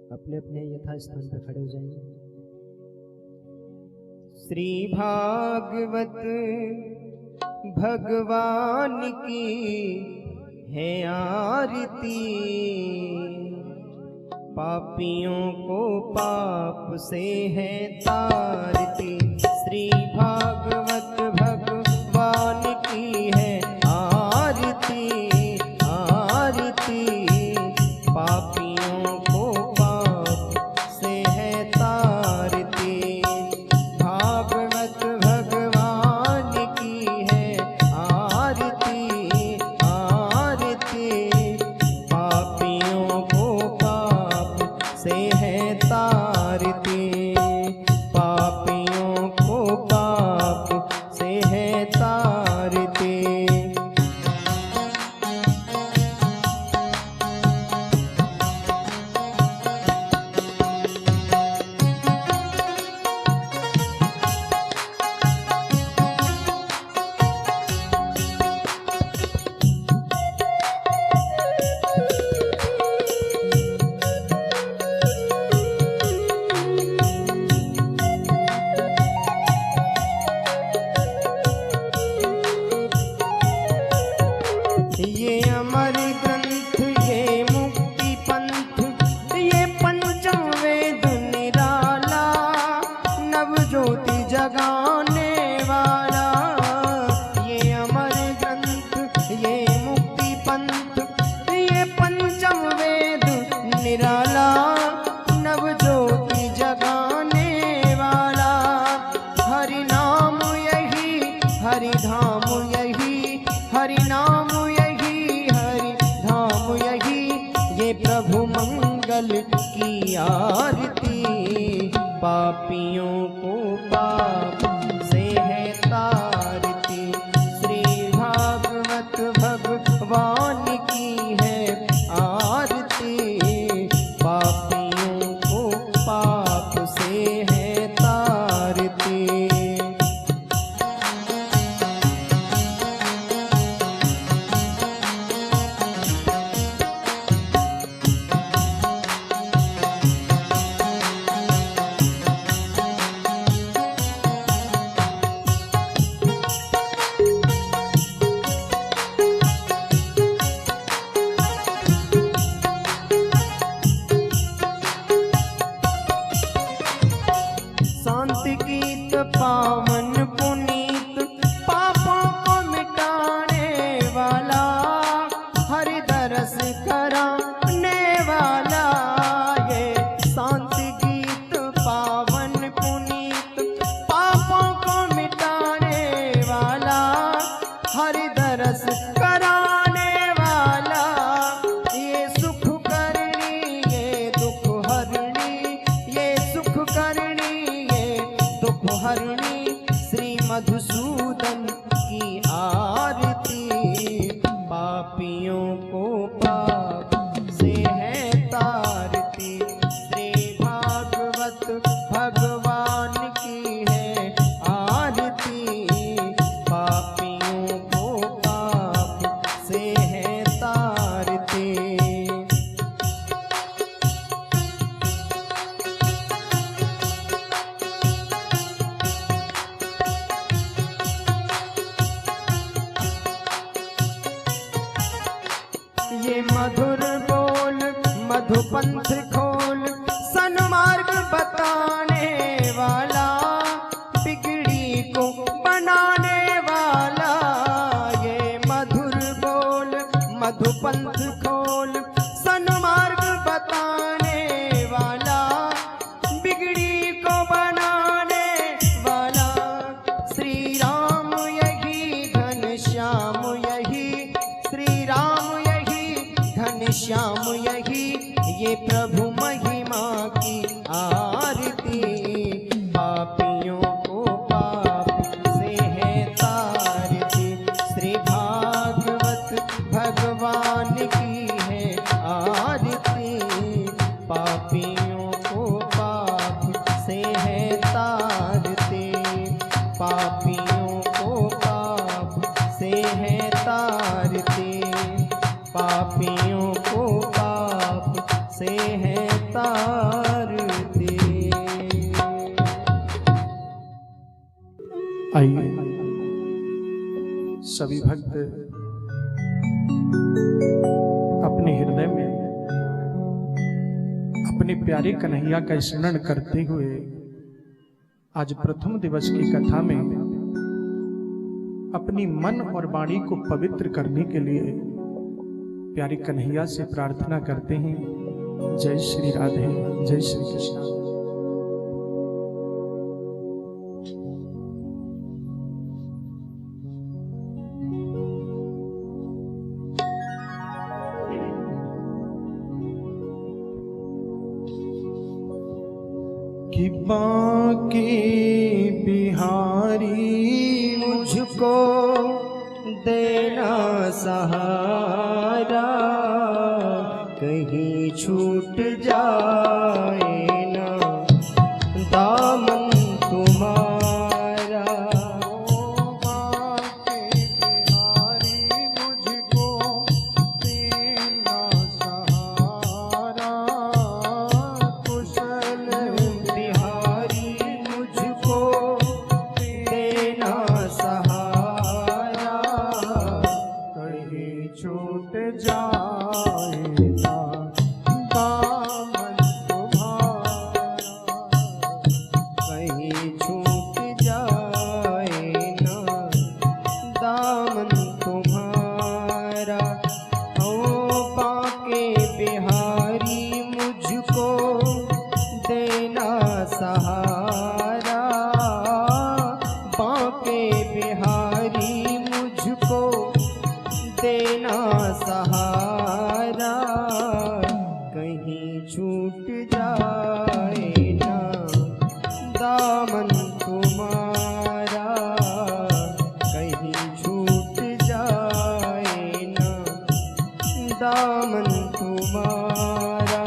अपने अपने यथास्थान पर खड़े हो जाएंगे। श्री भागवत भगवान की है आरती, पापियों को पाप से है तारती। श्री भागवत भगवान की है आरती, आरती, पापियों को पाप से है तारती। भागवत भगवान की है आरती, आरती, पापियों को पाप से है तारती, पापियों को पाप से है तारती। ये अमर ग्रंथ, ये मुक्ति पंथ, ये पंचम वेद निराला, नव ज्योति जगाने वाला। ये अमर ग्रंथ, ये मुक्ति पंथ, ये पंचम वेद निराला, नव ज्योति जगाने वाला। हरि नाम यही, हरि धाम यही, हरि नाम ये प्रभु मंगल की आरती, पापियों को पाप से है तारती। श्री भागवत भगवान की है आरती, पापियों को पाप से है तारती। गीत पावन पुनीत, पापों को मिटाने वाला, हरि दरस कराने वाला। ये शांति गीत पावन पुनीत, पापों को मिटाने वाला, हरि दरस कराने वाला। ये सुख करनी, ये दुख हरणी, ये सुख करनी, हरणी, श्री मधुसूदन की आरती, पापियों को पाप से है तारती। श्री भागवत भगवान की है आरती, पापियों को पाप से है तारती। ये मधुर बोल, मधुपंथ खोल, सन्मार्ग बताने वाला, बिगड़ी को बनाने वाला। ये मधुर बोल, मधुपंथ खोल, सन्मार्ग बताने वाला, बिगड़ी को बनाने वाला। श्री राम यही, घनश्याम यही, श्री राम श्याम यही, ये प्रभु महिमा की आरती, पापियों को पाप से है तारती। श्री भागवत भगवान की है आरती, पापियों को पाप से है तारती, पापियों को पाप से है तारती, पापियों को पाप से हैं तारते। आइए सभी भक्त अपने हृदय में अपने प्यारे कन्हैया का स्मरण करते हुए आज प्रथम दिवस की कथा में अपनी मन और वाणी को पवित्र करने के लिए प्यारे कन्हैया से प्रार्थना करते हैं। जय श्री राधे, जय श्री कृष्ण। कि बांके बिहारी मुझको देना सहारा, कहीं छूट जाए ना दामन तुम्हारा। बांके बिहारी मुझको देना सहारा, कुशल बिहारी मुझको देना सहारा, कहीं छूट जाए ना दामन तुम्हारा। कहीं छूट जाए ना दामन तुम्हारा। ओ बांके बिहारी मुझको देना सहारा, बांके बिहारी मुझको देना सहारा, कहीं छूट जाए ना दामन तुम्हारा, कहीं छूट जाए ना दामन तुम्हारा।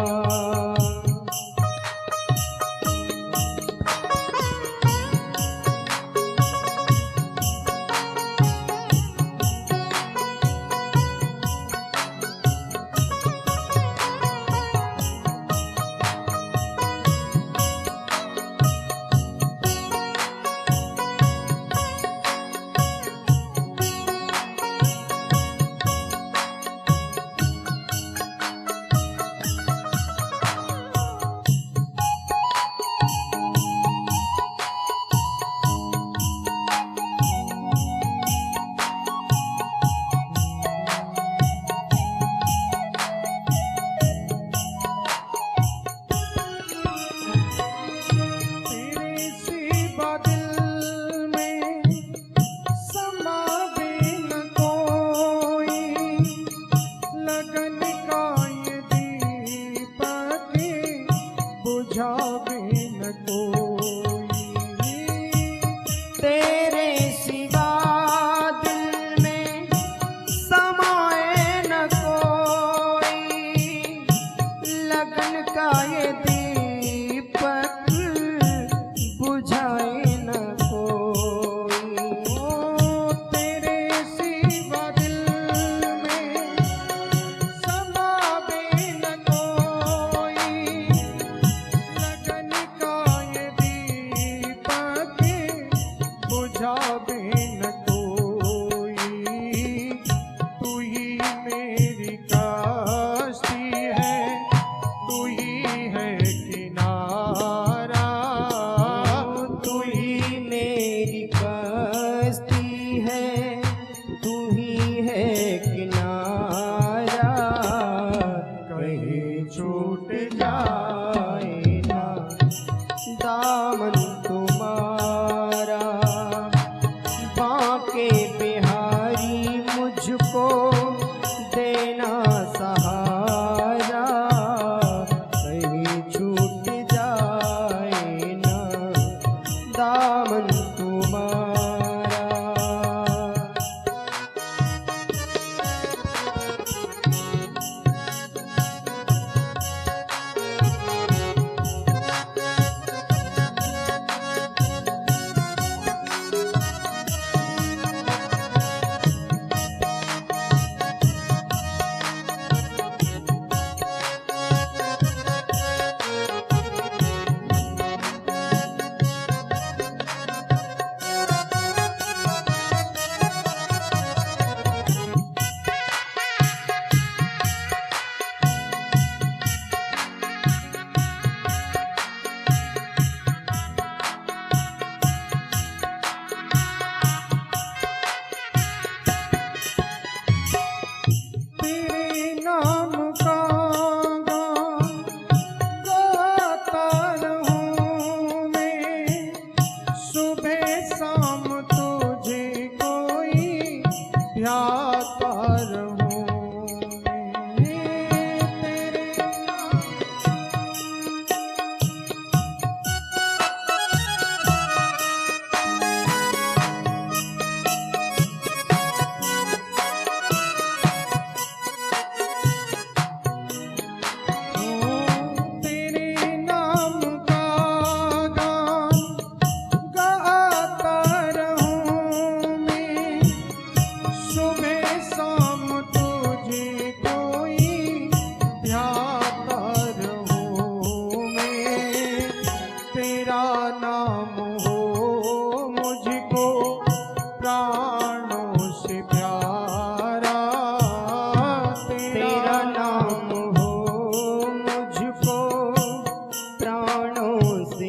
तेरे सिवा दिल में समावे न कोई, लगन का ये दीपक बुझावे न कोई। तेरे सिवा दिल में समाए न कोई, लगन का ये दीपक बुझाए न कोई। ओ तेरे सिवा दिल में समावे न कोई, लगन का ये दीपक बुझावे न कोई। तू ही मेरी कश्ती है, तू ही है किनारा, तू ही मेरी कश्ती है, तू ही है किनारा, कहीं छूट जाए ना दामन तुम्हारा। बांके बिहारी मुझको देना सहारा, कहीं छूट जाए ना दामन तुम्हारा।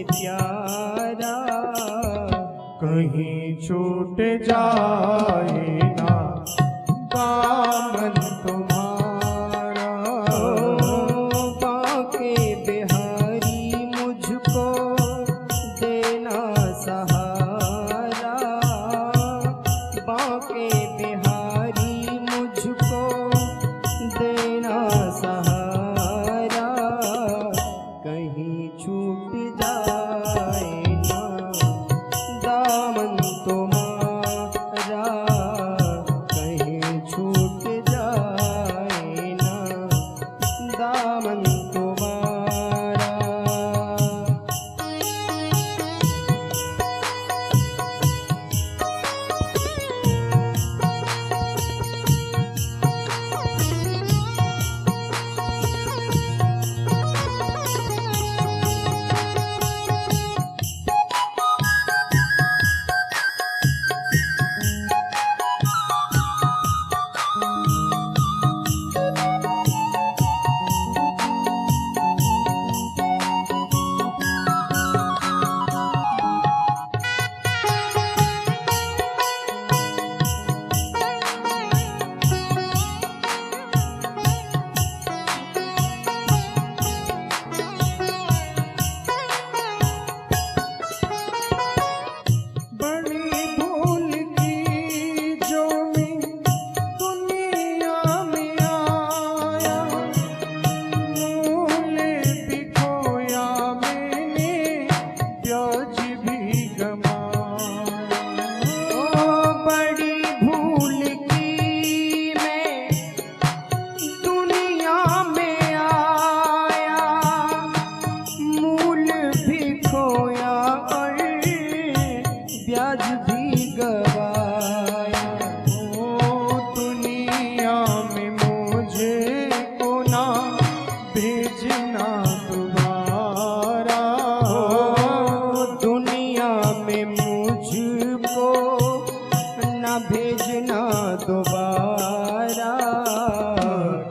से प्यारा, कहीं छूट जाए ना दामन तुम्हारा। बांके बिहारी मुझको देना सहारा, बांके बिहारी मुझको देना सहारा, कहीं छूट जाए ना दामन तुम्हारा, कहीं छूट जाए ना दामन तुम्हारा। बड़ी भूल की जो मैं दुनिया में आया, मूल भी खोया मैंने, ब्याज भी गमाया। ओ बड़ी भूल की मैं दुनिया में आया, मूल भी खोया और ब्याज भी गवाया। ओ दुनिया में मुझे को ना भेजना दोबारा। ओ दुनिया में मुझको न भेजना दोबारा,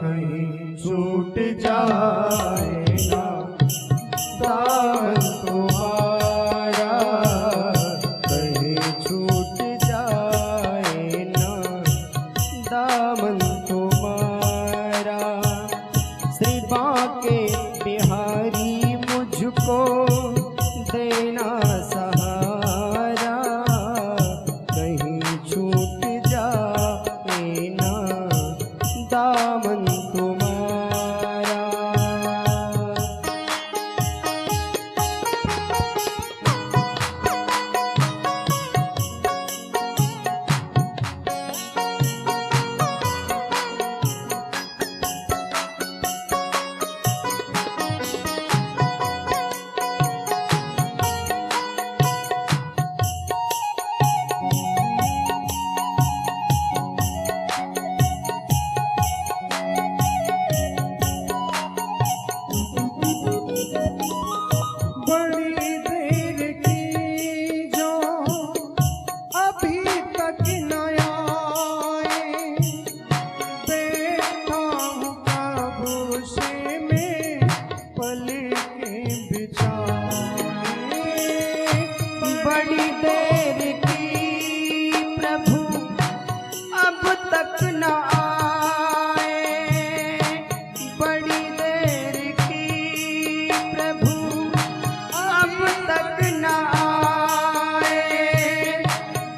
कहीं छूट जाए ना दामन तुम्हारा, कहीं छूट जाए ना दामन तुम्हारा। श्री बांके बिहारी मुझको देना सहारा, कहीं छूट जाए ना दामन तुम्हारा। बड़ी देर की जो अभी तक न आए, बैठा हूँ कब से मैं पलकें बिछाए। बड़ी देर की प्रभु अब तक न आए, बड़ी देर की प्रभु अब तक न आए,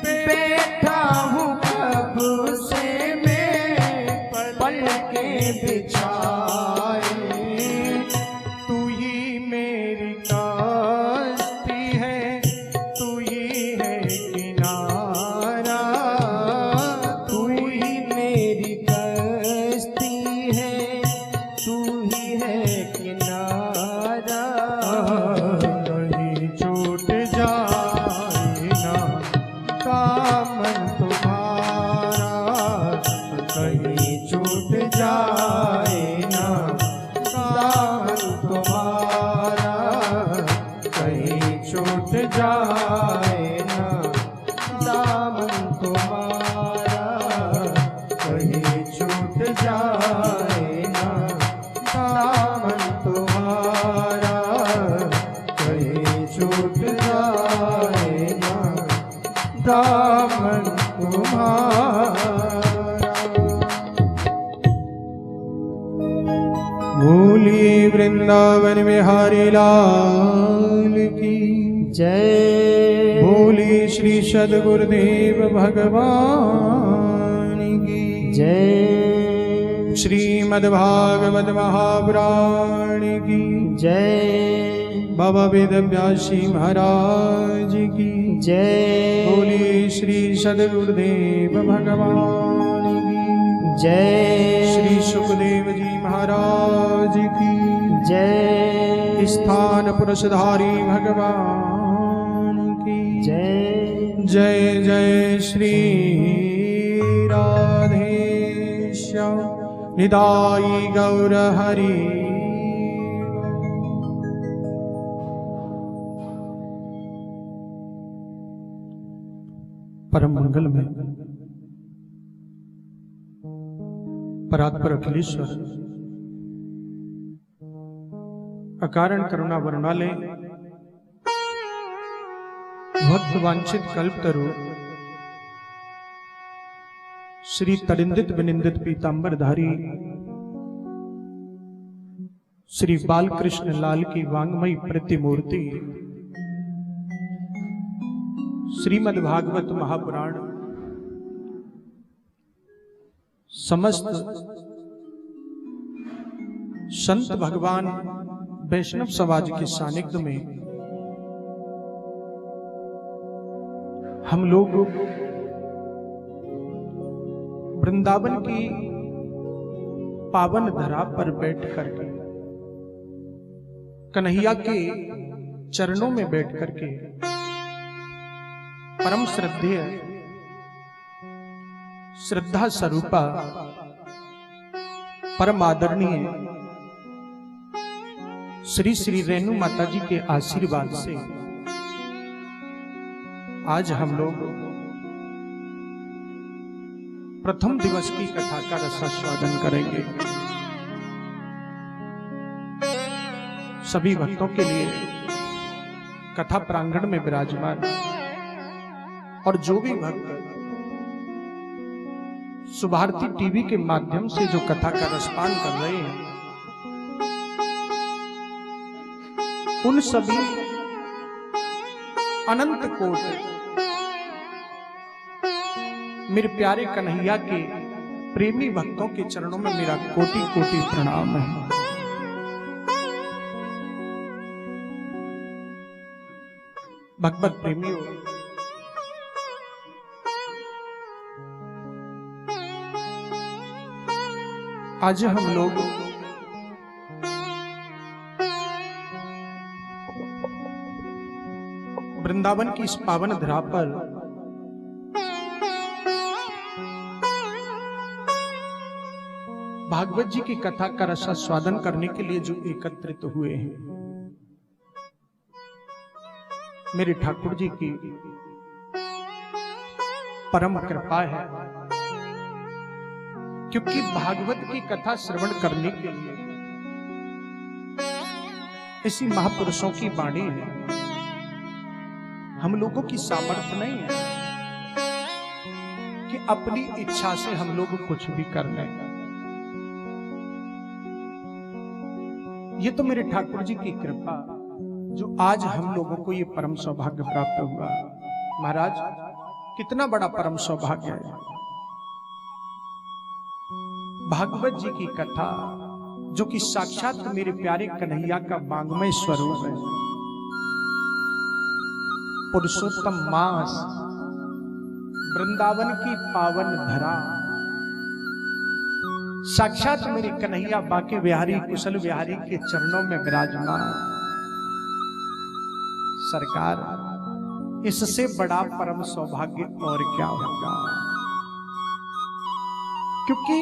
बैठा हूँ कब से मैं पलकें बिछाए। तू ही मेरी कश्ती है, तू ही है किनारा। तू ही मेरी कश्ती है, तू ही है किनारा, कहीं छूट जाए ना दामन तुम्हारा, कहीं छूट जाए ना दामन तुम्हारा, कहीं छूट जाए ना दामन तुम्हारा, कहीं छूट जाए ना दामन तुम्हारा, कहीं छूट जाएगा दामन तुम्हारा। बोली वृंदावन बिहारी लाल की जय। बोली श्री सद्गुरुदेव भगवान की जय। श्रीमद्भागवत महापुराण की जय। बाबा वेद व्यासी महाराज की जय। बोली श्री सद्गुरुदेव भगवान की जय। श्री सुखदेव जी महाराज की जय। स्थान पुरुषधारी भगवान की जय। जय जय श्री राधेश्याम निदाई गौर हरि। परम मंगल में परात्पर अखिलेश्वर अकारण करुणा वरुणालय भक्त वांछित कल्पतरु श्री तरिंदित विनिंदित पीतांबरधारी श्री बालकृष्ण लाल की वांग्मयी प्रतिमूर्ति श्रीमद्भागवत महापुराण समस्त संत भगवान वैष्णव समाज के सानिध्य में हम लोग वृंदावन की पावन धरा पर बैठ करके कन्हैया के चरणों में बैठ करके परम श्रद्धेय श्रद्धा स्वरूपा परम आदरणीय श्री श्री रेणु माता जी के आशीर्वाद से आज हम लोग प्रथम दिवस की कथा का रसास्वादन करेंगे। सभी भक्तों के लिए कथा प्रांगण में विराजमान और जो भी भक्त सुभारती टीवी के माध्यम से जो कथा का रसपान कर रहे हैं उन सभी अनंत कोट मेरे प्यारे कन्हैया के प्रेमी भक्तों के चरणों में मेरा कोटि कोटि प्रणाम है। भगवत प्रेमियों, आज हम लोग वृंदावन की इस पावन धरा पर भागवत जी की कथा का रसास्वादन करने के लिए जो एकत्रित हुए हैं, मेरे ठाकुर जी की परम कृपा है, क्योंकि भागवत की कथा श्रवण करने के लिए ऐसी महापुरुषों की वाणी है। हम लोगों की सामर्थ्य नहीं है कि अपनी इच्छा से हम लोग कुछ भी कर लें। ये तो मेरे ठाकुर जी की कृपा जो आज हम लोगों को ये परम सौभाग्य प्राप्त हुआ। महाराज, कितना बड़ा परम सौभाग्य है। भागवत जी की कथा जो कि साक्षात मेरे प्यारे कन्हैया का वांग्मय स्वरूप है, पुरुषोत्तम मास, वृंदावन की पावन धरा, साक्षात मेरे कन्हैया बाके बिहारी कुशल बिहारी के चरणों में विराजमान। सरकार, इससे बड़ा परम सौभाग्य और क्या होगा। क्योंकि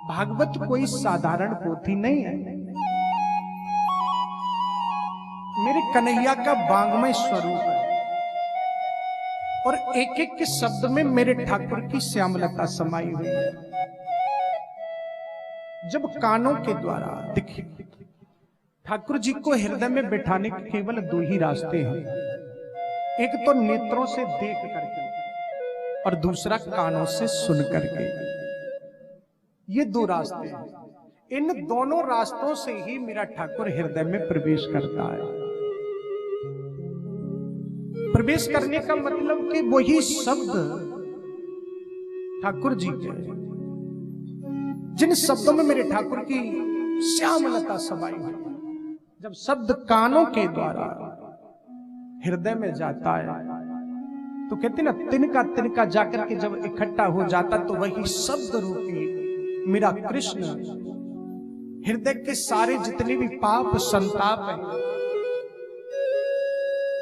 भागवत कोई साधारण पोथी नहीं है, मेरे कन्हैया का वांग्मय स्वरूप है और एक एक के शब्द में मेरे ठाकुर की श्यामलता समाई हुई है। जब कानों के द्वारा दिखी ठाकुर जी को हृदय में बिठाने के केवल दो ही रास्ते हैं। एक तो नेत्रों से देख करके और दूसरा कानों से सुन करके। ये दो रास्ते हैं। इन दोनों रास्तों से ही मेरा ठाकुर हृदय में प्रवेश करता है। प्रवेश करने का मतलब कि वही शब्द ठाकुर जी के, जिन शब्दों में मेरे ठाकुर की श्यामलता समाई हुई, जब शब्द कानों के द्वारा हृदय में जाता है तो कहते ना, तिनका तिनका जाकर के जब इकट्ठा हो जाता तो वही शब्द रूपी मेरा कृष्ण हृदय के सारे जितने भी पाप संताप हैं,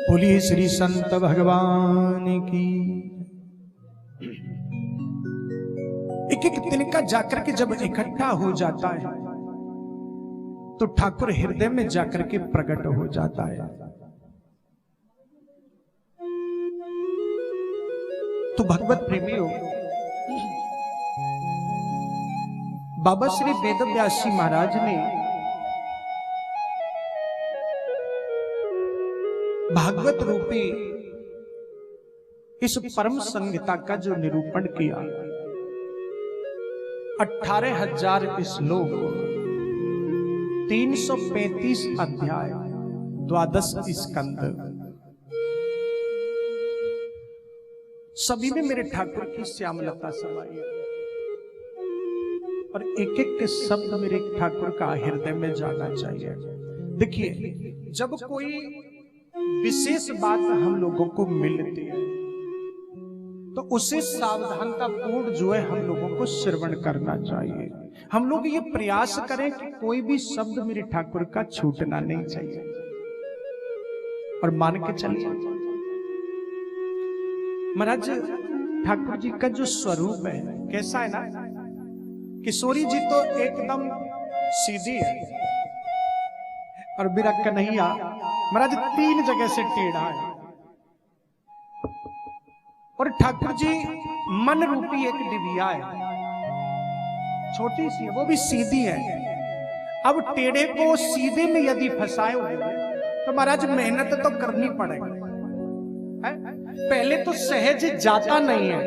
बोलिए श्री संत भगवान की। एक एक तिनका जाकर के जब इकट्ठा हो जाता है तो ठाकुर हृदय में जाकर के प्रकट हो जाता है। तो भगवत प्रेमियों, बाबा श्री वेदव्यास जी महाराज ने भागवत रूपी इस परम संहिता का जो निरूपण किया, 18,000 श्लोक, 335 अध्याय, 12 स्कंद, सभी में मेरे ठाकुर की श्यामलता समाई है और एक एक शब्द मेरे ठाकुर का हृदय में जाना चाहिए। देखिए, जब कोई विशेष बात हम लोगों को मिलती है तो उसे सावधानता पूर्ण जो है हम लोगों को श्रवण करना चाहिए। हम लोग ये प्रयास करें कि कोई भी शब्द मेरे ठाकुर का छूटना नहीं चाहिए। और मान के चलिए, महाराज ठाकुर जी का जो स्वरूप है कैसा है ना, किशोरी जी तो एकदम सीधी है और मेरा कन्हैया महाराज 3 जगह से टेढ़ा है। और ठाकुर जी मन रूपी एक डिबिया है, छोटी सी है, वो भी सीधी है। अब टेढ़े को सीधे में यदि फंसाए तो महाराज मेहनत तो करनी पड़ेगी। पहले तो सहज जाता नहीं है,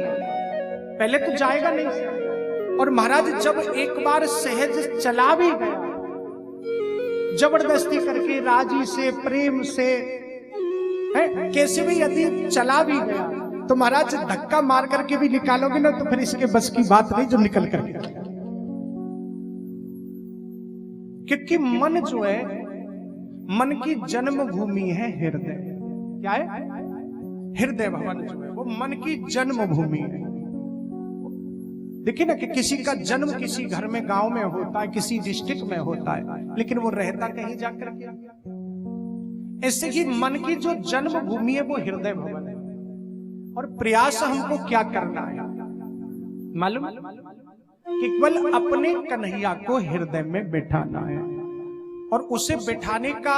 पहले तो जाएगा नहीं। और महाराज जब एक बार सहज चला भी गया, जबरदस्ती करके राजी से प्रेम से कैसे भी यदि चला भी गया तो महाराज धक्का मार करके भी निकालोगे ना तो फिर इसके बस की बात नहीं जो निकल करके। क्योंकि मन जो है, मन की जन्मभूमि है हृदय। क्या है? हृदय भवन जो है वो मन की जन्मभूमि है। देखिए ना कि किसी का जन्म किसी घर में गांव में होता है, किसी डिस्ट्रिक्ट में होता है, लेकिन वो रहता कहीं जाकर के। ऐसे ही मन की जो जन्मभूमि है वो हृदय भवन है। और प्रयास हमको क्या करना है मालूम? केवल अपने कन्हैया को हृदय में बैठाना है और उसे बैठाने का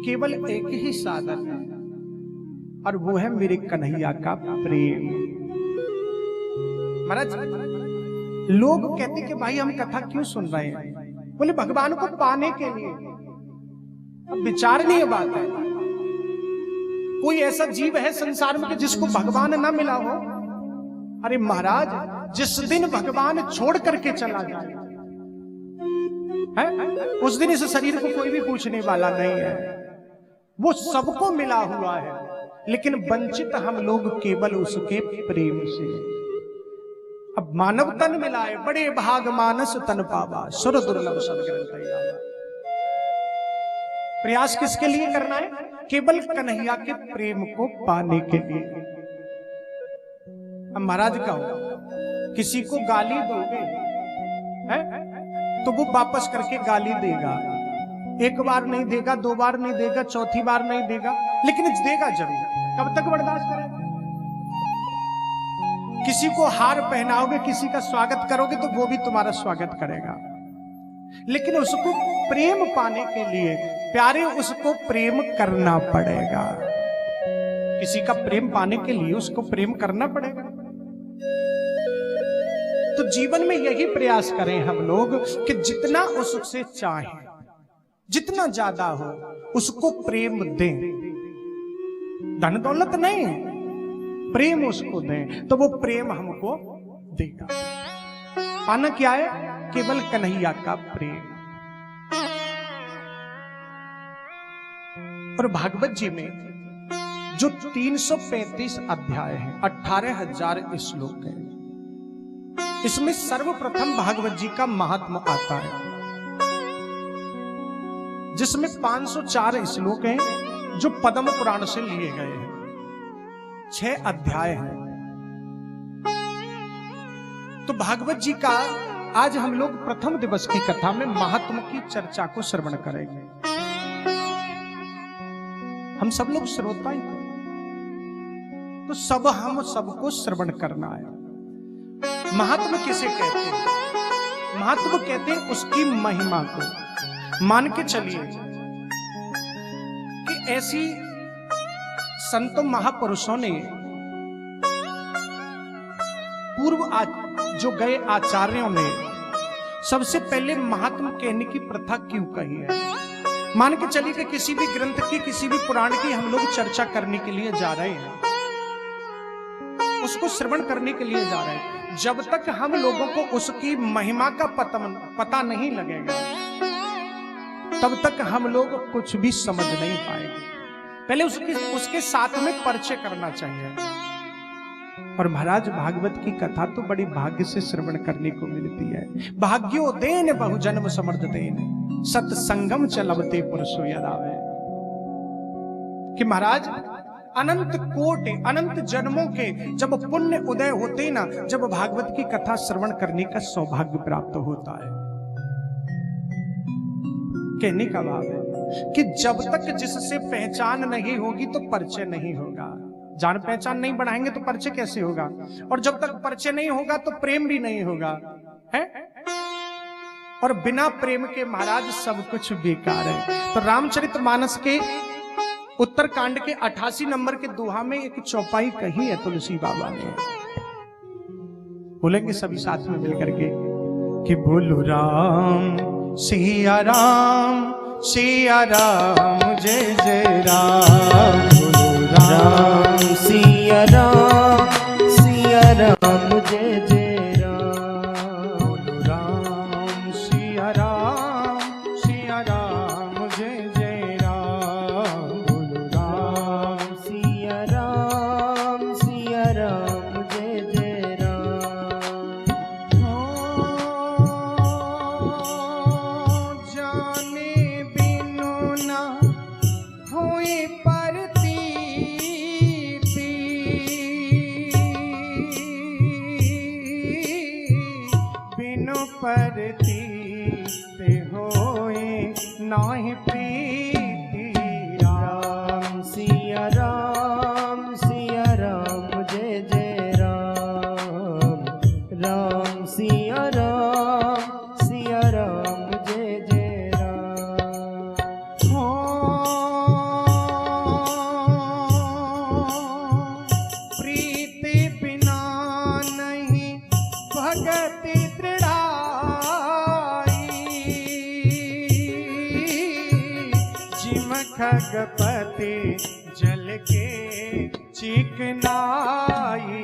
केवल एक ही साधन है और वो है मेरे कन्हैया का प्रेम। महाराज लोग कहते कि भाई हम कथा क्यों सुन रहे हैं? बोले भगवान को पाने के लिए। अब विचारणीय बात है, कोई ऐसा जीव है संसार में कि जिसको भगवान ना मिला हो? अरे महाराज, जिस दिन भगवान छोड़ करके चला जाए है, उस दिन इस शरीर को कोई भी पूछने वाला नहीं है। वो सबको मिला हुआ है, लेकिन वंचित हम लोग केवल उसके प्रेम से। अब मानव तन मिला है, बड़े भाग मानस तन पावा, सुर दुर्लभ सदग्रंथ। प्रयास किसके लिए करना है? केवल कन्हैया के प्रेम को पाने के लिए। अब महाराज कहो, किसी को गाली दोगे है तो वो वापस करके गाली देगा। एक बार नहीं देगा, 2 बार नहीं देगा, चौथी बार नहीं देगा, लेकिन देगा जरूर। कब तक बर्दाश्त करेगा? किसी को हार पहनाओगे, किसी का स्वागत करोगे तो वो भी तुम्हारा स्वागत करेगा, लेकिन उसको प्रेम पाने के लिए प्यारे उसको प्रेम करना पड़ेगा। किसी का प्रेम पाने के लिए उसको प्रेम करना पड़ेगा। तो जीवन में यही प्रयास करें हम लोग कि जितना उससे चाहें जितना ज्यादा हो उसको प्रेम दें, धन दौलत नहीं, प्रेम उसको दें तो वो प्रेम हमको देगा। पाना क्या है? केवल कन्हैया का प्रेम। और भागवत जी में जो 335 अध्याय हैं, 18,000 श्लोक हैं, इसमें सर्वप्रथम भागवत जी का महात्म आता है, जिसमें 504 श्लोक हैं जो पद्म पुराण से लिए गए हैं, 6 अध्याय हैं। तो भागवत जी का आज हम लोग प्रथम दिवस की कथा में महात्म की चर्चा को श्रवण करेंगे। हम सब लोग श्रोता ही थे, तो सब हम सबको श्रवण करना है। महात्म किसे कहते हैं? महात्म कहते हैं उसकी महिमा को। मान के चलिए कि ऐसी संतों महापुरुषों ने पूर्व जो गए आचार्यों ने सबसे पहले महात्म कहने की प्रथा क्यों कही है? मान के चलिए कि किसी भी ग्रंथ की, किसी भी पुराण की हम लोग चर्चा करने के लिए जा रहे हैं, उसको श्रवण करने के लिए जा रहे हैं, जब तक हम लोगों को उसकी महिमा का पता नहीं लगेगा तब तक हम लोग कुछ भी समझ नहीं पाएंगे। पहले उसके साथ में परिचय करना चाहिए। और महाराज भागवत की कथा तो बड़ी भाग्य से श्रवण करने को मिलती है। भाग्यो देन बहुजन्म समर्थ देन, सत्संगम चलवते पुरुषो यदावे। कि महाराज अनंत कोटि अनंत जन्मों के जब पुण्य उदय होते ना, जब भागवत की कथा श्रवण करने का सौभाग्य प्राप्त होता है। कहने का भाव है कि जब तक जिससे पहचान नहीं होगी तो परिचय नहीं होगा। जान पहचान नहीं बढ़ाएंगे तो परिचय कैसे होगा? और जब तक परिचय नहीं होगा तो प्रेम भी नहीं होगा, है? और बिना प्रेम के महाराज सब कुछ बेकार है। तो रामचरितमानस के उत्तरकांड के 88 नंबर के दोहा में एक चौपाई कही है तुलसी बाबा ने। बोलेंगे सभी साथ में मिलकर के कि बोलो राम सिया राम जय जय राम। बोलो राम सिया राम जय जय राम। बोलो राम सिया राम जय जय राम। बोलो राम सिया राम जय जय राम। जाने बिनु ना होए परतीति, बिनु परतीत होए नाहि प्रीति। राम सिया राम जय जय राम। राम सिया राम जय जय राम। प्रीति बिना नहीं भगति दृढ़ाई, जिम खगपति जल के चिकनाई।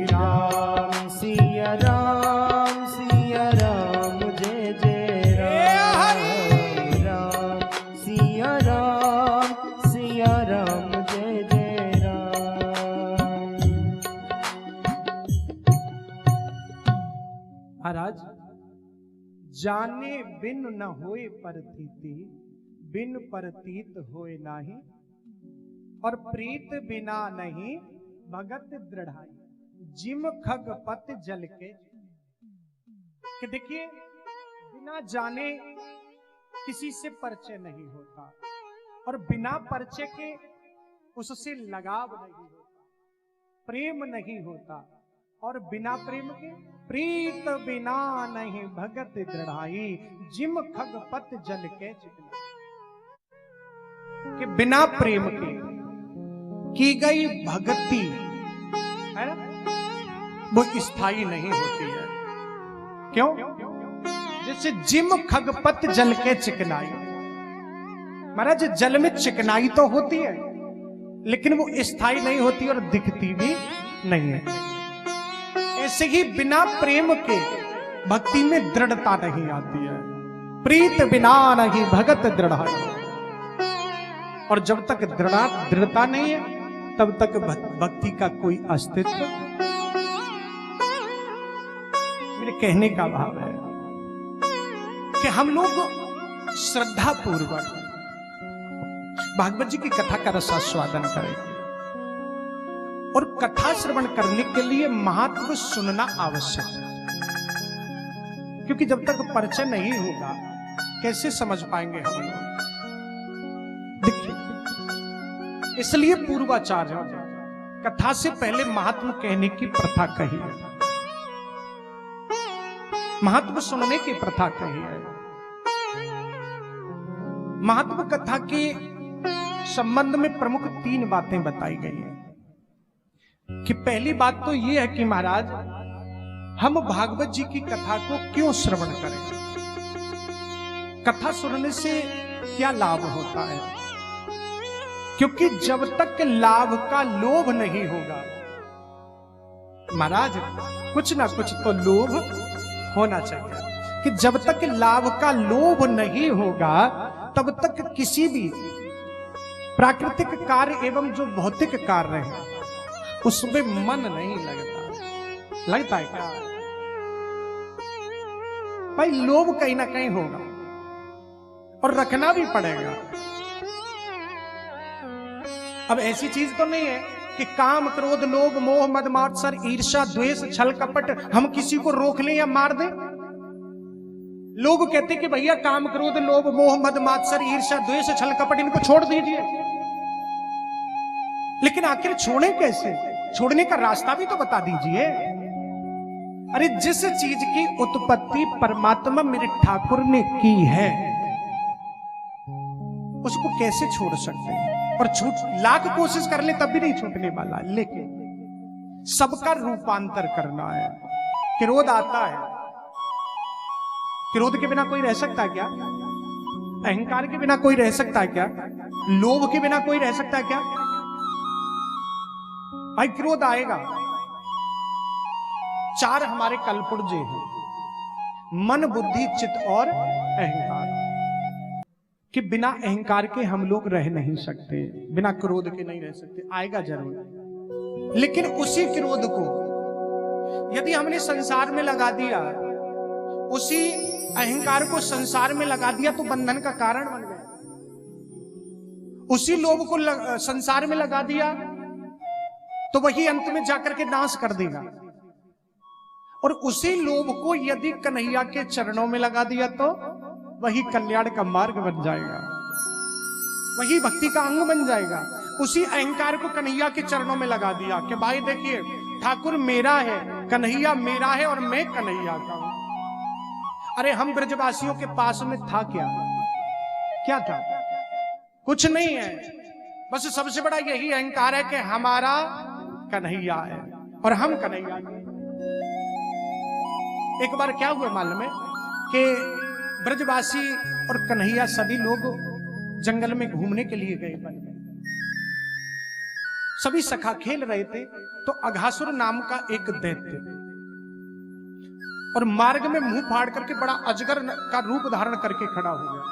राम सिया राम जय जय राम। राम सिया राम जय जय राम। महाराज जाने बिन न होए परतीति, बिन परतीत होए नाही, और प्रीत बिना नहीं भगत दृढ़ाई, जिम खग पत जल के। कि देखिए बिना जाने किसी से परिचय नहीं होता, और बिना परिचय के उससे लगाव नहीं होता, प्रेम नहीं होता, और बिना प्रेम के प्रीत बिना नहीं भगत दृढ़ाई, जिम खग पत जल के चिकनाई। कि बिना प्रेम के की गई भक्ति है वो स्थायी नहीं होती है। क्यों? जैसे जिम खगपत जल के चिकनाई, महाराज जल में चिकनाई तो होती है, लेकिन वो स्थायी नहीं होती और दिखती भी नहीं है। ऐसे ही बिना प्रेम के भक्ति में दृढ़ता नहीं आती है। प्रीत बिना नहीं भगत दृढ़। और जब तक दृढ़ता नहीं है तब तक भक्ति का कोई अस्तित्व। मेरे कहने का भाव है कि हम लोग श्रद्धा पूर्वक भागवत जी की कथा का रसास्वादन करेंगे, और कथा श्रवण करने के लिए महात्म सुनना आवश्यक है, क्योंकि जब तक परिचय नहीं होगा कैसे समझ पाएंगे हम लोग। देखिए, इसलिए पूर्वाचार्य कथा से पहले महात्म कहने की प्रथा कही है, महात्म सुनने की प्रथा कही है। महात्म कथा के संबंध में प्रमुख 3 बातें बताई गई हैं। कि पहली बात तो यह है कि महाराज हम भागवत जी की कथा को क्यों श्रवण करें, कथा सुनने से क्या लाभ होता है। क्योंकि जब तक लाभ का लोभ नहीं होगा, महाराज कुछ ना कुछ तो लोभ होना चाहिए, कि जब तक लाभ का लोभ नहीं होगा तब तक किसी भी प्राकृतिक कार्य एवं जो भौतिक कार्य है उसमें मन नहीं लगता। लगता है क्या भाई? लोभ कहीं ना कहीं होगा और रखना भी पड़ेगा। अब ऐसी चीज तो नहीं है कि काम क्रोध लोभ मोह मद मात्सर ईर्ष्या द्वेष छल कपट हम किसी को रोक लें या मार दें। लोग कहते कि भैया काम क्रोध लोभ मोह मद मात्सर ईर्ष्या द्वेष छल कपट इनको छोड़ दीजिए, लेकिन आखिर छोड़े कैसे? छोड़ने का रास्ता भी तो बता दीजिए। अरे जिस चीज की उत्पत्ति परमात्मा मेरे ठाकुर ने की है उसको कैसे छोड़ सकते हैं? और छूट लाख कोशिश कर ले तब भी नहीं छूटने वाला। लेकिन सबका रूपांतर करना है। क्रोध आता है, क्रोध के बिना कोई रह सकता है क्या? अहंकार के बिना कोई रह सकता है क्या? लोभ के बिना कोई रह सकता है क्या? भाई क्रोध आएगा। 4 हमारे कलपुर्जे हैं, मन बुद्धि चित्त और अहंकार, कि बिना अहंकार के हम लोग रह नहीं सकते, बिना क्रोध के नहीं रह सकते। आएगा जरूर, लेकिन उसी क्रोध को यदि हमने संसार में लगा दिया, उसी अहंकार को संसार में लगा दिया तो बंधन का कारण बन गया। उसी लोभ को संसार में लगा दिया तो वही अंत में जाकर के नाश कर देगा। और उसी लोभ को यदि कन्हैया के चरणों में लगा दिया तो वही कल्याण का मार्ग बन जाएगा, वही भक्ति का अंग बन जाएगा। उसी अहंकार को कन्हैया के चरणों में लगा दिया कि भाई देखिए ठाकुर मेरा है, कन्हैया मेरा है और मैं कन्हैया का हूं। अरे हम ब्रजवासियों के पास में था क्या? क्या था? कुछ नहीं है। बस सबसे बड़ा यही अहंकार है कि हमारा कन्हैया है और हम कन्हैया हैं। एक बार क्या हुआ मालूम है कि ब्रजवासी और कन्हैया सभी लोग जंगल में घूमने के लिए गए बन गए। सभी सखा खेल रहे थे तो अघासुर नाम का एक दैत्य और मार्ग में मुंह फाड़ करके बड़ा अजगर का रूप धारण करके खड़ा हो गया।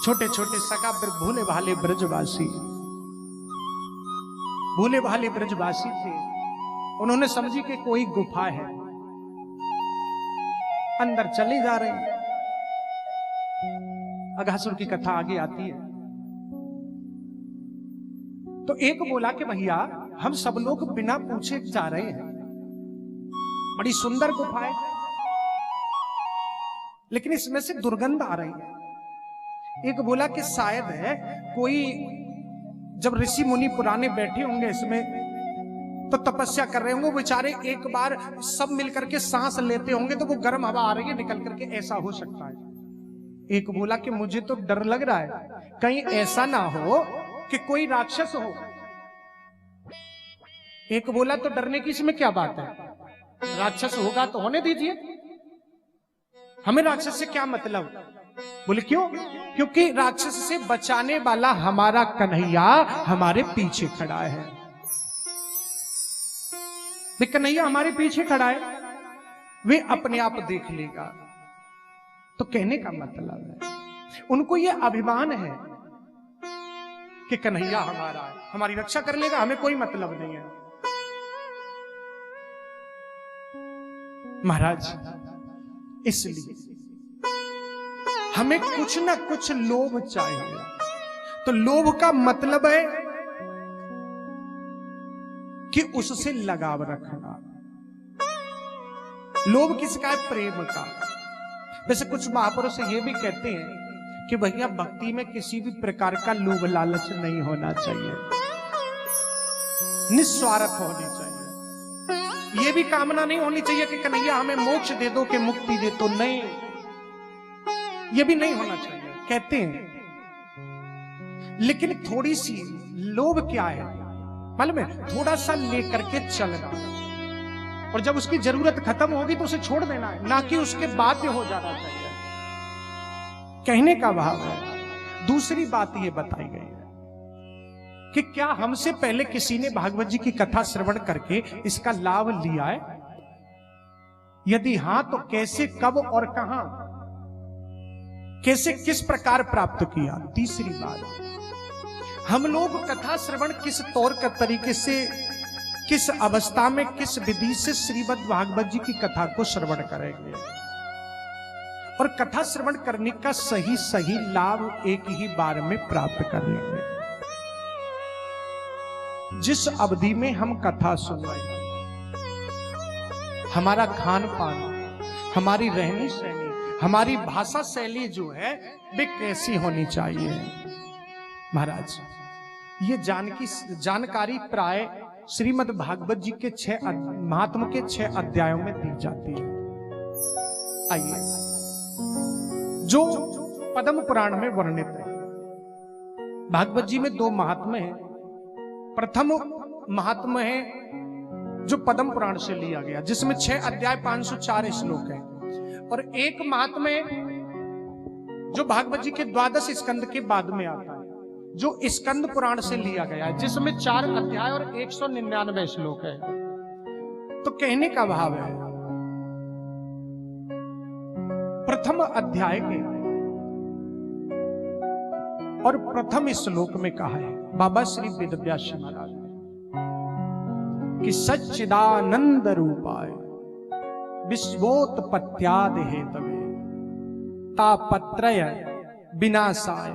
छोटे छोटे सखा भोले भाले ब्रजवासी, भोले भाले ब्रजवासी थे। उन्होंने समझी कि कोई गुफा है, अंदर चले जा रहे हैं। अघासुर की कथा आगे आती है। तो एक बोला कि भैया हम सब लोग बिना पूछे जा रहे हैं, बड़ी सुंदर गुफा है लेकिन इसमें से दुर्गंध आ रही है। एक बोला कि शायद है कोई, जब ऋषि मुनि पुराने बैठे होंगे इसमें तो तपस्या कर रहे होंगे, बेचारे एक बार सब मिलकर के सांस लेते होंगे तो वो गर्म हवा आ रही है निकल करके, ऐसा हो सकता है। एक बोला कि मुझे तो डर लग रहा है कहीं ऐसा ना हो कि कोई राक्षस हो। एक बोला तो डरने की इसमें क्या बात है, राक्षस होगा तो होने दीजिए, हमें राक्षस से क्या मतलब। बोले क्यों? क्योंकि राक्षस से बचाने वाला हमारा कन्हैया हमारे पीछे खड़ा है। वे कन्हैया हमारे पीछे खड़ा है, वे अपने आप देख लेगा। तो कहने का मतलब है उनको यह अभिमान है कि कन्हैया हमारा है, हमारी रक्षा कर लेगा, हमें कोई मतलब नहीं है। महाराज इसलिए हमें कुछ ना कुछ लोभ चाहिए। तो लोभ का मतलब है कि उससे लगाव रखना। लोभ किसका है? प्रेम का। वैसे कुछ महापुरुष ये भी कहते हैं कि भैया भक्ति में किसी भी प्रकार का लोभ लालच नहीं होना चाहिए, निस्वार्थ होनी चाहिए। ये भी कामना नहीं होनी चाहिए कि कन्हैया हमें मोक्ष दे दो, कि मुक्ति दे तो, नहीं, ये भी नहीं होना चाहिए कहते हैं। लेकिन थोड़ी सी लोभ क्या है मालूम है? थोड़ा सा लेकर के चलना, और जब उसकी जरूरत खत्म होगी तो उसे छोड़ देना है, ना कि उसके बाध्य हो जाना चाहिए। कहने का भाव है। दूसरी बात यह बताई गई है कि क्या हमसे पहले किसी ने भागवत जी की कथा श्रवण करके इसका लाभ लिया है? यदि हां तो कैसे, कब और कहां, कैसे, किस प्रकार प्राप्त किया? तीसरी बात, हम लोग कथा श्रवण किस तौर का तरीके से, किस अवस्था में, किस विधि से श्रीमद् भागवत जी की कथा को श्रवण करेंगे? और कथा श्रवण करने का सही सही लाभ एक ही बार में प्राप्त कर लेंगे। जिस अवधि में हम कथा सुन रहे हैं, हमारा खान पान, हमारी रहनी सहनी, हमारी भाषा शैली जो है वे कैसी होनी चाहिए? महाराज ये जानकारी प्राय श्रीमद् भागवत जी के 6 महात्म के 6 अध्यायों में दी जाती है। आइए, जो पद्म पुराण में वर्णित है। भागवत जी में 2 महात्म हैं। प्रथम महात्म है जो पद्म पुराण से लिया गया, जिसमें 6 अध्याय 504 श्लोक है, और एक महात्म है जो भागवत जी के 12 स्कंद के बाद में आता है, जो स्कंद पुराण से लिया गया है, जिसमें 4 अध्याय और 199 श्लोक है। तो कहने का भाव है, प्रथम अध्याय के और प्रथम श्लोक में कहा है बाबा श्री वेदव्यास महाराज ने कि सच्चिदानंद रूपाय विश्वोत्पत्त्यादि हेतवे तापत्रय विनाशाय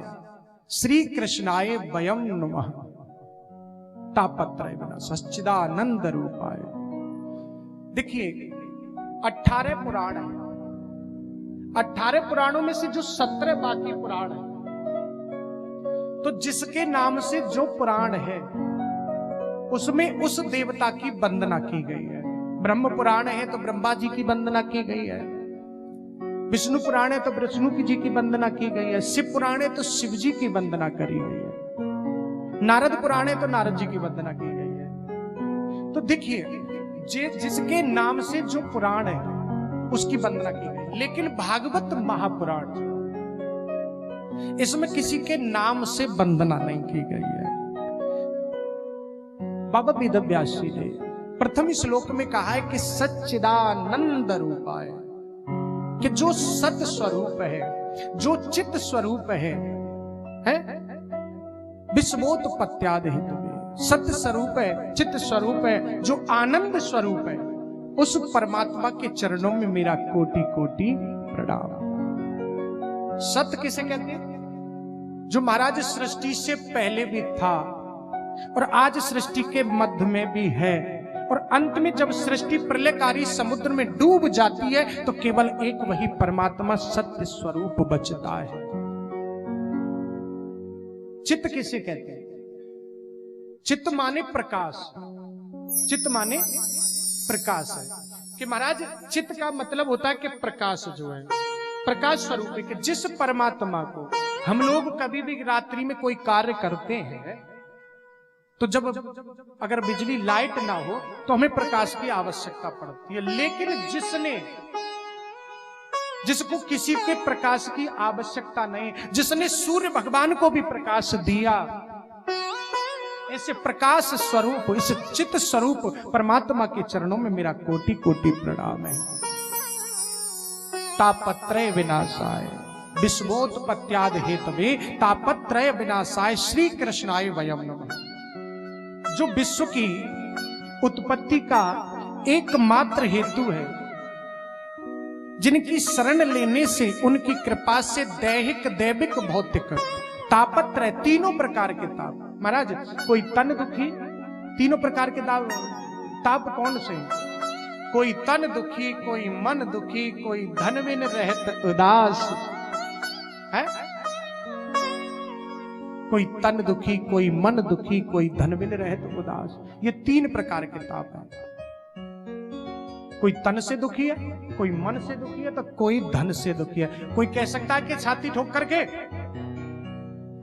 श्री कृष्णाय वयं नमः। तापत्रय विनाश, सच्चिदानंद रूपाय। देखिए 18 पुराण है, 18 पुराणों में से जो 17 बाकी पुराण है, तो जिसके नाम से जो पुराण है उसमें उस देवता की वंदना की गई है। ब्रह्म पुराण है तो ब्रह्मा जी की वंदना की गई है, विष्णु पुराण है तो विष्णु जी की वंदना की गई है, शिव पुराण है तो शिव जी की वंदना करी गई है, नारद पुराण है तो नारद जी की वंदना की गई है। तो देखिए जिसके नाम से जो पुराण है उसकी वंदना की गई। लेकिन भागवत महापुराण इसमें किसी के नाम से वंदना नहीं की गई है। बाबा वेदव्यास जी ने प्रथम श्लोक में कहा है कि सच्चिदानंद रूपाय, कि जो सत स्वरूप है, जो चित स्वरूप है विश्वोत्पत्त्यादि हेतवे, सत्य स्वरूप है, चित्त स्वरूप है, जो आनंद स्वरूप है, उस परमात्मा के चरणों में मेरा कोटि कोटि प्रणाम। सत्य किसे कहते हैं? जो महाराज सृष्टि से पहले भी था और आज सृष्टि के मध्य में भी है, और अंत में जब सृष्टि प्रलयकारी समुद्र में डूब जाती है तो केवल एक वही परमात्मा सत्य स्वरूप बचता है। चित्त किसे कहते हैं? चित्त माने प्रकाश, चित्त माने प्रकाश है कि महाराज चित्त का मतलब होता है कि प्रकाश जो है, प्रकाश स्वरूप है, कि जिस परमात्मा को हम लोग कभी भी रात्रि में कोई कार्य करते हैं तो जब अगर बिजली लाइट ना हो तो हमें प्रकाश की आवश्यकता पड़ती है। लेकिन जिसने जिसको किसी के प्रकाश की आवश्यकता नहीं, जिसने सूर्य भगवान को भी प्रकाश दिया, ऐसे प्रकाश स्वरूप, इस चित्त स्वरूप परमात्मा के चरणों में मेरा कोटि कोटि प्रणाम है। तापत्रय विनाशाय विश्वोत्पत्त्यादि हेतवे तापत्रय विनाशाय श्री कृष्णाय वयम नमः। जो विश्व की उत्पत्ति का एकमात्र हेतु है, जिनकी शरण लेने से, उनकी कृपा से दैहिक दैविक भौतिक तापत्रय, तीनों प्रकार के ताप। महाराज कोई तन दुखी, तीनों प्रकार के ताप कौन से? कोई तन दुखी, कोई मन दुखी, कोई धनविन रहत उदास है। कोई तन दुखी, कोई मन दुखी, कोई धनविन रहत उदास। ये तीन प्रकार के ताप हैं। कोई तन से दुखी है, कोई मन से दुखी है, तो कोई धन से दुखी है। कोई कह सकता है कि छाती ठोक करके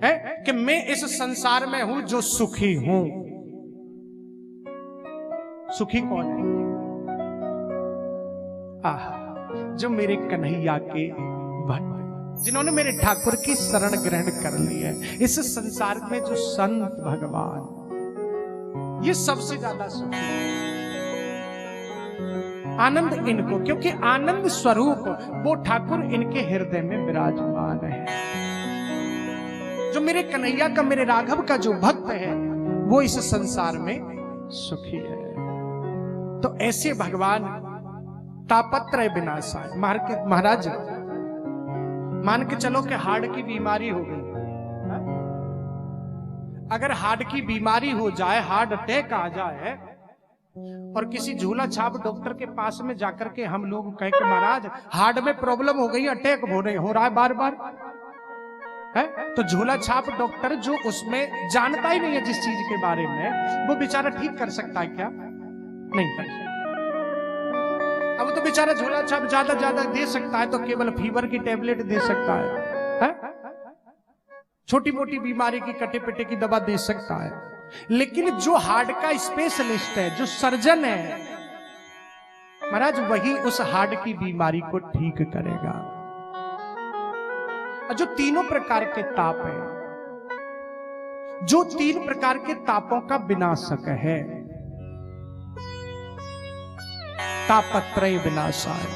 है कि मैं इस संसार में हूं जो सुखी हूं। सुखी कौन है? जो मेरे कन्हैया के भक्त, जिन्होंने मेरे ठाकुर की शरण ग्रहण कर ली है। इस संसार में जो संत भगवान, ये सबसे ज्यादा सुखी है। आनंद इनको, क्योंकि आनंद स्वरूप वो ठाकुर इनके हृदय में विराजमान है। जो मेरे कन्हैया का, मेरे राघव का जो भक्त है, वो इस संसार में सुखी है। तो ऐसे भगवान तापत्रय विनाशाय। महाराज मान के चलो कि हार्ट की बीमारी हो गई, अगर हार्ट की बीमारी हो जाए, हार्ट अटैक आ जाए, और किसी झूला छाप डॉक्टर के पास में जाकर के हम लोग कहे कि महाराज हार्ट में प्रॉब्लम हो गई, अटैक हो रहा है बार बार है, तो झूला छाप डॉक्टर जो उसमें जानता ही नहीं है जिस चीज के बारे में, वो बेचारा ठीक कर सकता है क्या? नहीं कर सकता। अब तो बेचारा झूला छाप ज्यादा दे सकता है तो केवल फीवर की टेबलेट दे सकता है? छोटी मोटी बीमारी की कटे पिटे की दवा दे सकता है, लेकिन जो हार्ट का स्पेशलिस्ट है, जो सर्जन है महाराज, वही उस हार्ट की बीमारी को ठीक करेगा। जो तीनों प्रकार के ताप है, जो तीन प्रकार के तापों का विनाशक है, तापत्रय विनाशाय,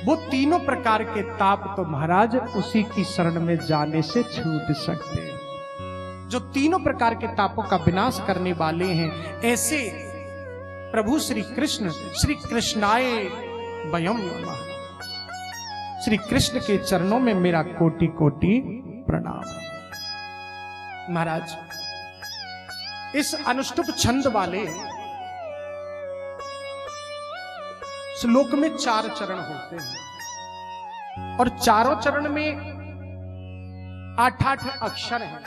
वो तीनों प्रकार के ताप तो महाराज उसी की शरण में जाने से छूट सकते हैं। जो तीनों प्रकार के तापों का विनाश करने वाले हैं, ऐसे प्रभु श्री कृष्ण, श्री कृष्णाय वयम नमः। श्री कृष्ण के चरणों में मेरा कोटि कोटि प्रणाम है। महाराज इस अनुष्टुप छंद वाले श्लोक में 4 चरण होते हैं, और चारों चरण में 8-8 अक्षर हैं।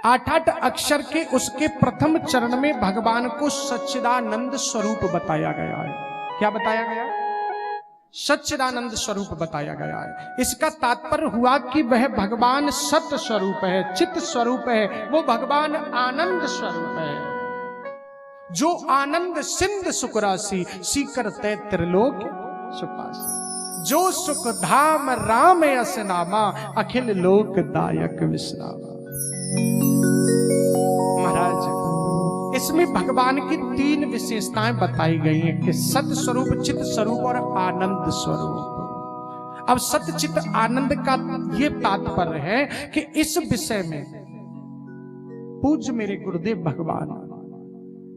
8-8 अक्षर के उसके प्रथम चरण में भगवान को सच्चिदानंद स्वरूप बताया गया है। क्या बताया गया? सच्चिदानंद स्वरूप बताया गया है। इसका तात्पर्य हुआ कि वह भगवान सत्य स्वरूप है, चित्त स्वरूप है, वो भगवान आनंद स्वरूप है। जो आनंद सिंध सुख राशि, सीकर तय त्रिलोक सुपासी। जो सुख धाम राम यस नामा, अखिल लोक दायक विश्रामा। महाराज इसमें भगवान की 3 विशेषताएं बताई गई हैं कि सत्य स्वरूप, चित्त स्वरूप और आनंद स्वरूप। अब सत्य चित्त आनंद का ये तात्पर्य है कि इस विषय में पूज्य मेरे गुरुदेव भगवान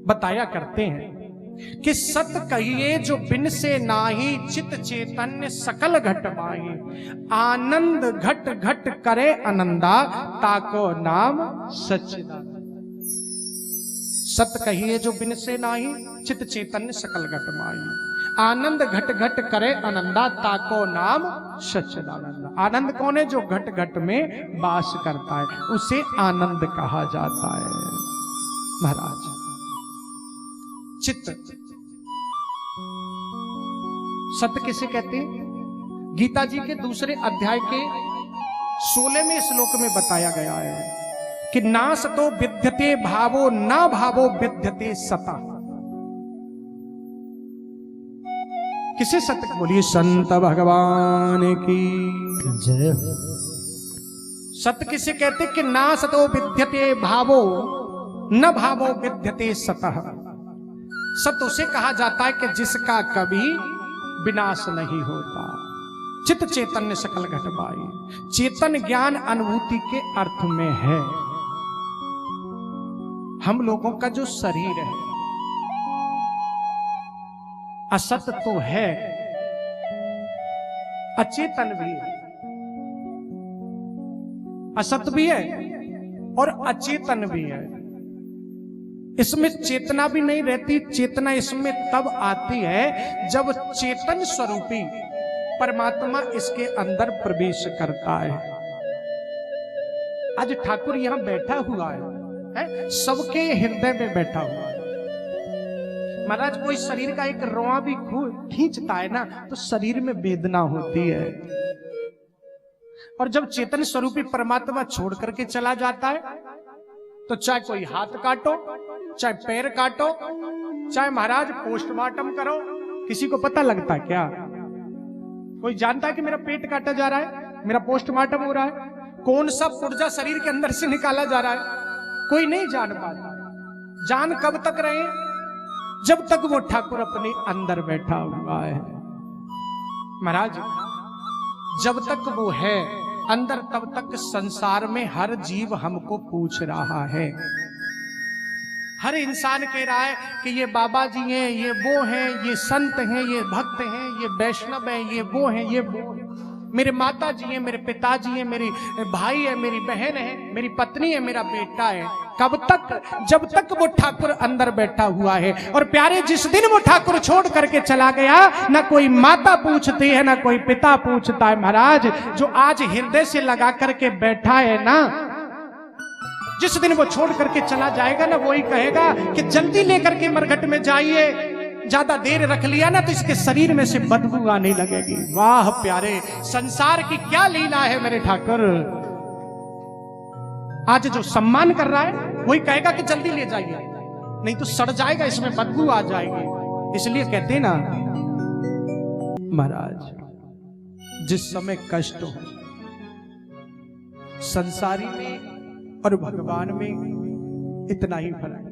बताया करते हैं कि सत्य कहिए जो बिन से नाही, चित चैतन्य सकल घट माही। आनंद घट घट करे आनंदा, ताको नाम सच्चिदानंद। सत्य कहिए जो बिन से नाही, चित चैतन्य सकल घट माही। आनंद घट घट करे आनंदा, ताको नाम सच्चिदानंद। आनंद कौन है? जो घट घट में वास करता है, उसे आनंद कहा जाता है। महाराज चित्त सत्य किसे कहते हैं? गीता जी के दूसरे अध्याय के 16वें श्लोक में बताया गया है कि ना सतो विद्यते भावो, ना भावो विद्यते सता। किसे सत्य बोलिए संत भगवान की जय। सत्य किसे कहते कि ना सतो विद्यते भावो न भावो विद्यते सतः। सत्य उसे कहा जाता है कि जिसका कभी विनाश नहीं होता। चित्त चैतन्य सकल घटबाई, चेतन ज्ञान अनुभूति के अर्थ में है। हम लोगों का जो शरीर है असत तो है, अचेतन भी है, असत भी है और अचेतन भी है। इसमें चेतना भी नहीं रहती। चेतना इसमें तब आती है जब चेतन स्वरूपी परमात्मा इसके अंदर प्रवेश करता है। आज ठाकुर यहां बैठा हुआ है, सबके हृदय में बैठा हुआ है। महाराज कोई शरीर का एक रोआ भी खींचता है ना तो शरीर में वेदना होती है। और जब चेतन स्वरूपी परमात्मा छोड़ करके चला जाता है तो चाहे कोई हाथ काटो, चाहे पैर काटो, चाहे महाराज पोस्टमार्टम करो, किसी को पता लगता है क्या? कोई जानता है कि मेरा पेट काटा जा रहा है, मेरा पोस्टमार्टम हो रहा है, कौन सा पुर्जा शरीर के अंदर से निकाला जा रहा है? कोई नहीं जान पाता। जान कब तक रहे? जब तक वो ठाकुर अपने अंदर बैठा हुआ है। महाराज जब तक वो है अंदर तब तक संसार में हर जीव हमको पूछ रहा है। हर इंसान कह रहा है कि ये बाबा जी हैं, ये वो हैं, ये संत हैं, ये भक्त हैं, ये वैष्णव हैं, ये वो हैं, ये वो हैं। मेरे माता जी हैं, मेरे पिताजी हैं, मेरी भाई है, मेरी बहन है, मेरी पत्नी है, मेरा बेटा है। कब तक? जब तक वो ठाकुर अंदर बैठा हुआ है। और प्यारे जिस दिन वो ठाकुर छोड़ करके चला गया, ना कोई माता पूछती है, ना कोई पिता पूछता है। महाराज जो आज हृदय से लगा करके बैठा है ना, जिस दिन वो छोड़ करके चला जाएगा ना, वही कहेगा कि जल्दी लेकर के मरघट में जाइए, ज्यादा देर रख लिया ना तो इसके शरीर में से बदबू आने लगेगी। वाह प्यारे, संसार की क्या लीला है मेरे ठाकुर। आज जो सम्मान कर रहा है वही कहेगा कि जल्दी ले जाइए, नहीं तो सड़ जाएगा, इसमें बदबू आ जाएगी। इसलिए कहते ना महाराज जिस समय कष्ट हो, संसारी में और भगवान में इतना ही फर्क है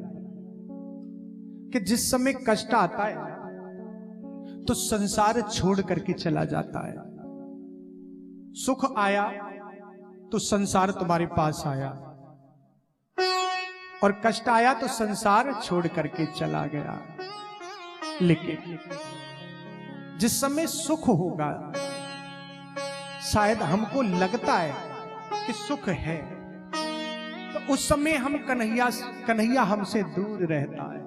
कि जिस समय कष्ट आता है तो संसार छोड़ करके चला जाता है। सुख आया तो संसार तुम्हारे पास आया, और कष्ट आया तो संसार छोड़ करके चला गया। लेकिन जिस समय सुख होगा, शायद हमको लगता है कि सुख है, तो उस समय हम कन्हैया हमसे दूर रहता है।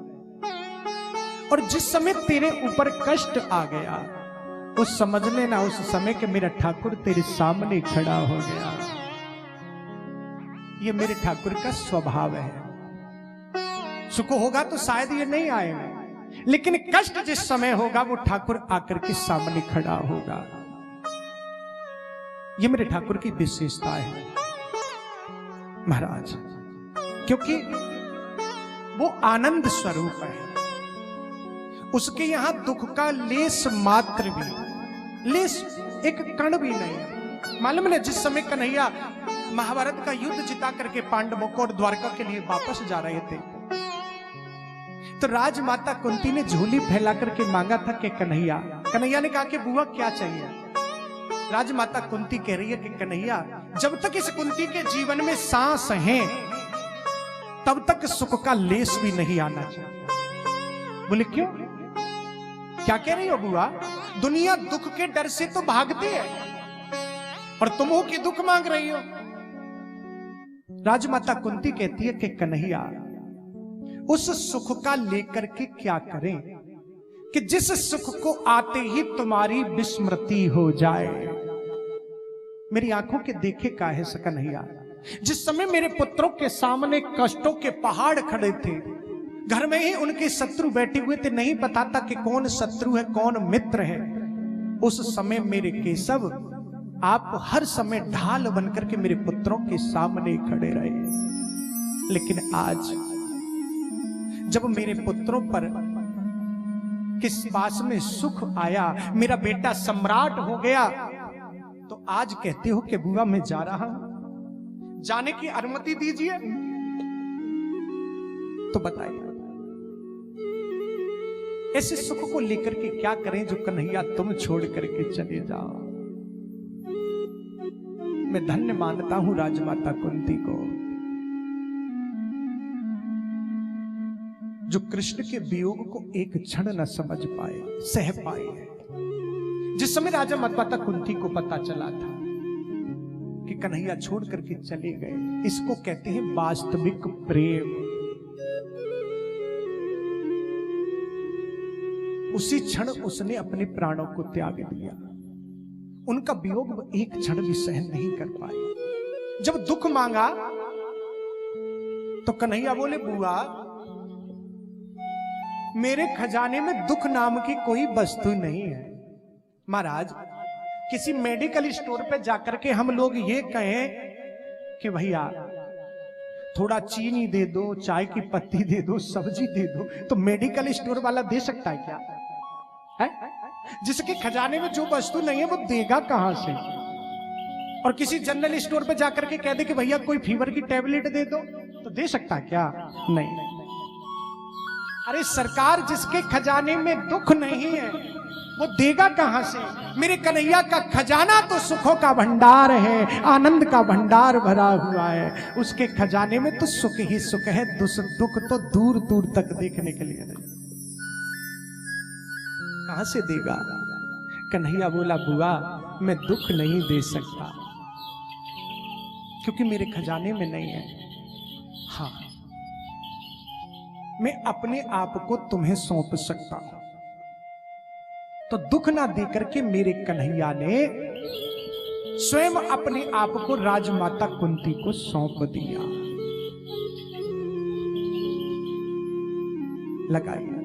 और जिस समय तेरे ऊपर कष्ट आ गया, उस समझ लेना उस समय के मेरा ठाकुर तेरे सामने खड़ा हो गया। ये मेरे ठाकुर का स्वभाव है। सुख होगा तो शायद ये नहीं आएगा, लेकिन कष्ट जिस समय होगा वो ठाकुर आकर के सामने खड़ा होगा। ये मेरे ठाकुर की विशेषता है महाराज, क्योंकि वो आनंद स्वरूप है। उसके यहां दुख का लेस मात्र भी, लेस एक कण भी नहीं। मालूम है जिस समय कन्हैया महाभारत का युद्ध जिता करके पांडवों को और द्वारका के लिए वापस जा रहे थे, तो राजमाता कुंती ने झोली फैला करके मांगा था कि कन्हैया ने कहा कि बुआ क्या चाहिए? राजमाता कुंती कह रही है कि कन्हैया जब तक इस कुंती के जीवन में सांस है तब तक सुख का लेस भी नहीं आना चाहिए। बोले क्यों? क्या कह रही हो बुआ? दुनिया दुख के डर से तो भागती है और तुम हो कि दुख मांग रही हो। राजमाता कुंती कहती है कि कन्हैया उस सुख का लेकर के क्या करें कि जिस सुख को आते ही तुम्हारी विस्मृति हो जाए। मेरी आंखों के देखे का है कन्हैया, जिस समय मेरे पुत्रों के सामने कष्टों के पहाड़ खड़े थे, घर में ही उनके शत्रु बैठे हुए थे, नहीं पता था कि कौन शत्रु है कौन मित्र है। उस समय मेरे केशव आप हर समय ढाल बनकर के मेरे पुत्रों के सामने खड़े रहे। लेकिन आज जब मेरे पुत्रों पर किस पास में सुख आया, मेरा बेटा सम्राट हो गया, तो आज कहते हो कि बुआ मैं जा रहा हूं, जाने की अनुमति दीजिए। तो बताइए ऐसे सुख को लेकर के क्या करें जो कन्हैया तुम छोड़ करके चले जाओ। मैं धन्य मानता हूं राजमाता कुंती को, जो कृष्ण के वियोग को एक क्षण न समझ पाए, सह पाए है। जिस समय राजा माता कुंती को पता चला था कि कन्हैया छोड़ करके चले गए, इसको कहते हैं वास्तविक प्रेम। उसी क्षण उसने अपने प्राणों को त्याग दिया। उनका वियोग एक क्षण भी सहन नहीं कर पाए। जब दुख मांगा तो कन्हैया बोले बुआ मेरे खजाने में दुख नाम की कोई वस्तु नहीं है। महाराज किसी मेडिकल स्टोर पे जाकर के हम लोग ये कहें कि भैया थोड़ा चीनी दे दो, चाय की पत्ती दे दो, सब्जी दे दो, तो मेडिकल स्टोर वाला दे सकता है क्या? है? जिसके खजाने में जो वस्तु नहीं है वो देगा कहां से? और किसी जनरल स्टोर पे जाकर के कह दे कि भैया कोई फीवर की टेबलेट दे दो, तो दे सकता है क्या? नहीं। अरे सरकार जिसके खजाने में दुख नहीं है वो देगा कहां से? मेरे कन्हैया का खजाना तो सुखों का भंडार है, आनंद का भंडार भरा हुआ है। उसके खजाने में तो सुख ही सुख है, दुख तो दूर दूर तक देखने के लिए नहीं। कहां से देगा? कन्हैया बोला बुआ मैं दुख नहीं दे सकता क्योंकि मेरे खजाने में नहीं है। हाँ मैं अपने आप को तुम्हें सौंप सकता हूं। तो दुख ना देकर के मेरे कन्हैया ने स्वयं अपने आप को राजमाता कुंती को सौंप दिया। लगाइए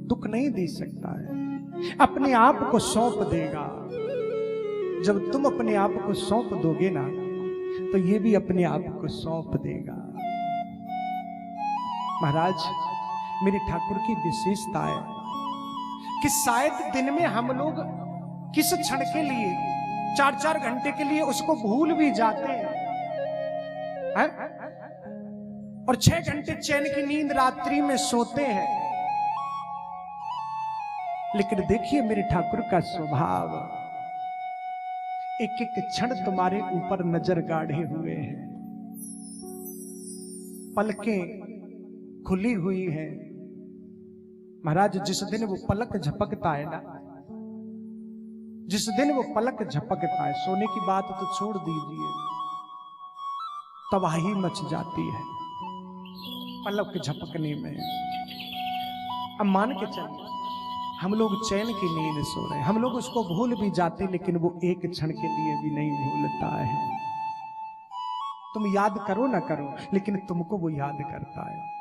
दुख नहीं दे सकता है, अपने आप को सौंप देगा। जब तुम अपने आप को सौंप दोगे ना तो ये भी अपने आप को सौंप देगा। महाराज मेरे ठाकुर की विशेषता है कि शायद दिन में हम लोग किस क्षण के लिए 4-4 घंटे के लिए उसको भूल भी जाते हैं, और 6 घंटे चैन की नींद रात्रि में सोते हैं। लेकिन देखिए मेरे ठाकुर का स्वभाव, एक एक क्षण तुम्हारे ऊपर नजर गाढ़े हुए हैं, पलकें खुली हुई है। महाराज जिस दिन वो पलक झपकता है ना, जिस दिन वो पलक झपकता है, सोने की बात तो छोड़ दीजिए, तबाही मच जाती है पलक झपकने में। अब मान के चलिए हम लोग चैन की नींद सो रहे हैं, हम लोग उसको भूल भी जाते, लेकिन वो एक क्षण के लिए भी नहीं भूलता है। तुम याद करो ना करो, लेकिन तुमको वो याद करता है।